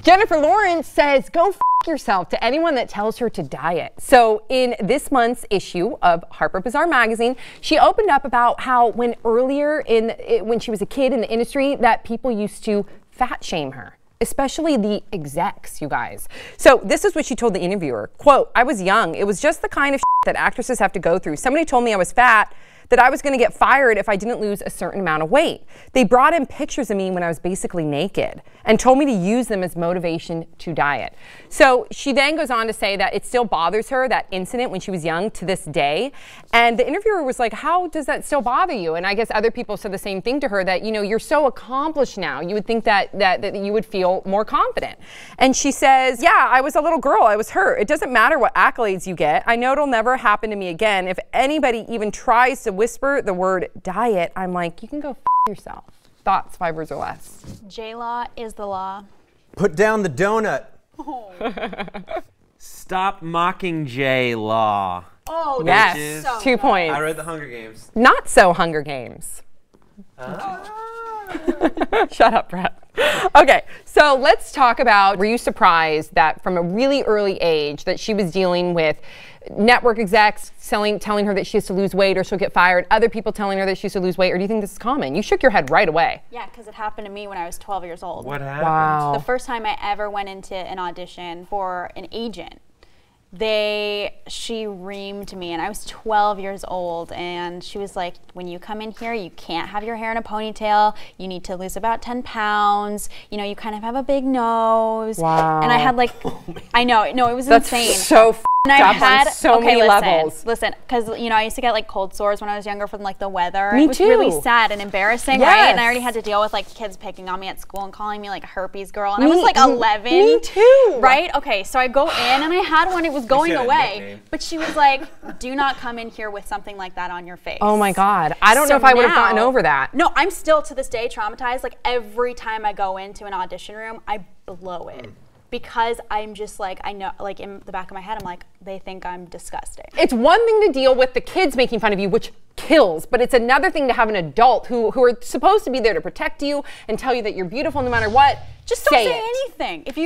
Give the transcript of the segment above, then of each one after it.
Jennifer Lawrence says, go f yourself to anyone that tells her to diet. So in this month's issue of Harper Bazaar magazine, she opened up about how when she was a kid in the industry that people used to fat shame her, especially the execs, you guys. So this is what she told the interviewer, quote, I was young. It was just the kind of that actresses have to go through. Somebody told me I was fat, that I was going to get fired if I didn't lose a certain amount of weight. They brought in pictures of me when I was basically naked and told me to use them as motivation to diet. So she then goes on to say that it still bothers her, that incident when she was young, to this day. And the interviewer was like, how does that still bother you? And I guess other people said the same thing to her, that, you know, you're so accomplished now. You would think that you would feel more confident. And she says, yeah, I was a little girl. I was hurt. It doesn't matter what accolades you get. I know it'll never happen to me again. If anybody even tries to whisper the word diet, I'm like, you can go f yourself. Thoughts, 5 words or less. J-Law is the law. Put down the donut. Oh. Stop mocking J-Law. Oh, yes, that's so 2 points. I read the Hunger Games. Not so Hunger Games. Shut up, Brett. Okay, so let's talk about, were you surprised that from a really early age that she was dealing with network execs telling her that she has to lose weight or she'll get fired, other people telling her that she has to lose weight, or do you think this is common? You shook your head right away. Yeah, because it happened to me when I was 12 years old. What happened? Wow. The first time I ever went into an audition for an agent, she reamed me, and I was 12 years old, and she was like, when you come in here, you can't have your hair in a ponytail, you need to lose about 10 pounds, you know, you kind of have a big nose. Wow. And I had like, I know, no, it was insane. That's so and I had on so many levels. Listen, because you know, I used to get like cold sores when I was younger from like the weather. Me it was too. really sad and embarrassing, Yes. right? And I already had to deal with like kids picking on me at school and calling me like a herpes girl. And I was like 11. Me too. Right? Okay, so I go in and I had one, it was going away. But she was like, do not come in here with something like that on your face. Oh my God. I don't know if I would have gotten over that. No, I'm still to this day traumatized. Like every time I go into an audition room, I blow it. Because I'm just like, I know, like in the back of my head, I'm like, they think I'm disgusting. It's one thing to deal with the kids making fun of you, which kills, but it's another thing to have an adult who are supposed to be there to protect you and tell you that you're beautiful no matter what. Just don't say anything. If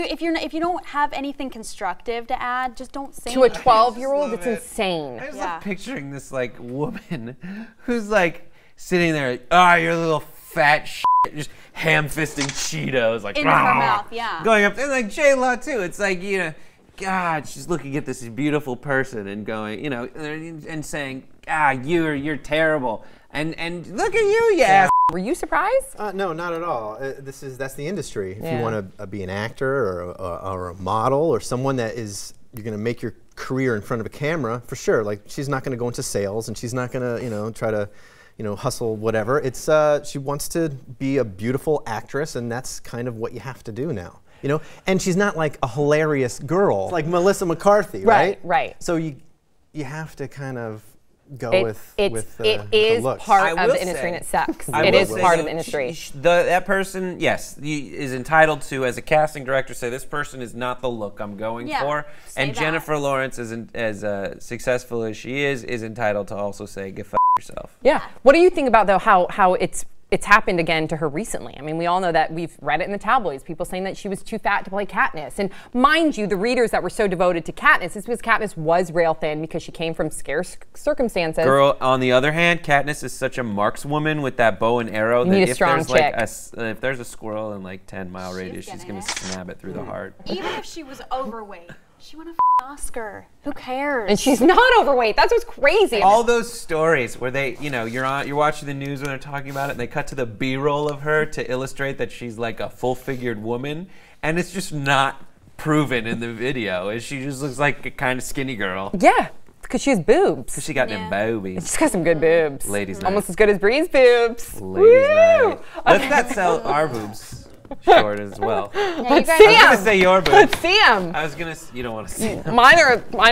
you don't have anything constructive to add, just don't say to anything. a 12-year-old, it's insane. I was like picturing this like woman who's like sitting there, ah, you're a little fat shit, just ham-fisting Cheetos, like in her mouth, yeah. Going up there like J-Law too. It's like, you know, God, she's looking at this beautiful person and going, you know, and saying, ah, you're terrible, and look at you, yeah. Were you surprised? No, not at all. That's the industry. If you want to be an actor or a model or someone that you're going to make your career in front of a camera, for sure. Like, she's not going to go into sales, and she's not going to, you know, try to, you know, hustle whatever. It's she wants to be a beautiful actress, and that's kind of what you have to do now. You know, and she's not like a hilarious girl like Melissa McCarthy, right? Right. So you have to kind of go with it is looks. part of the industry, and it sucks. It is part of the industry. That person, yes, is entitled to, as a casting director, say this person is not the look I'm going for. And Jennifer Lawrence, as successful as she is entitled to also say, "Go f yourself." Yeah. What do you think about though how it's happened again to her recently? I mean, we all know that, we've read it in the tabloids, people saying that she was too fat to play Katniss. And mind you, the readers that were so devoted to Katniss is because Katniss was rail thin because she came from scarce circumstances. Girl, on the other hand, Katniss is such a markswoman with that bow and arrow that if there's like if there's a squirrel in like 10-mile radius, she's gonna snap it through the heart. Even if she was overweight, she won an Oscar. Who cares? And she's not overweight. That's what's crazy. All those stories where they, you know, you're watching the news when they're talking about it, and they cut to the B-roll of her to illustrate that she's like a full-figured woman, and it's just not proven in the video. She just looks like a kind of skinny girl. Yeah, because she has boobs. She got them boobies. She's got some good boobs. Ladies' night. Almost as good as Bree's boobs. Ladies' night. Let's not sell our boobs short as well. Yeah, Let's I see was them. gonna say your boobs. Let's see them. I was gonna. You don't want to see them. Mine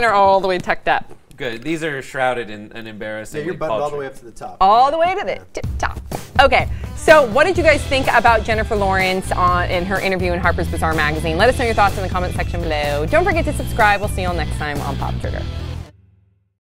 are all the way tucked up. Good. These are shrouded in an embarrassing. Yeah, you're buttoned all the way up to the top. All the way to the tip top. Okay, so what did you guys think about Jennifer Lawrence in her interview in Harper's Bazaar magazine? Let us know your thoughts in the comment section below. Don't forget to subscribe. We'll see you all next time on Pop Trigger.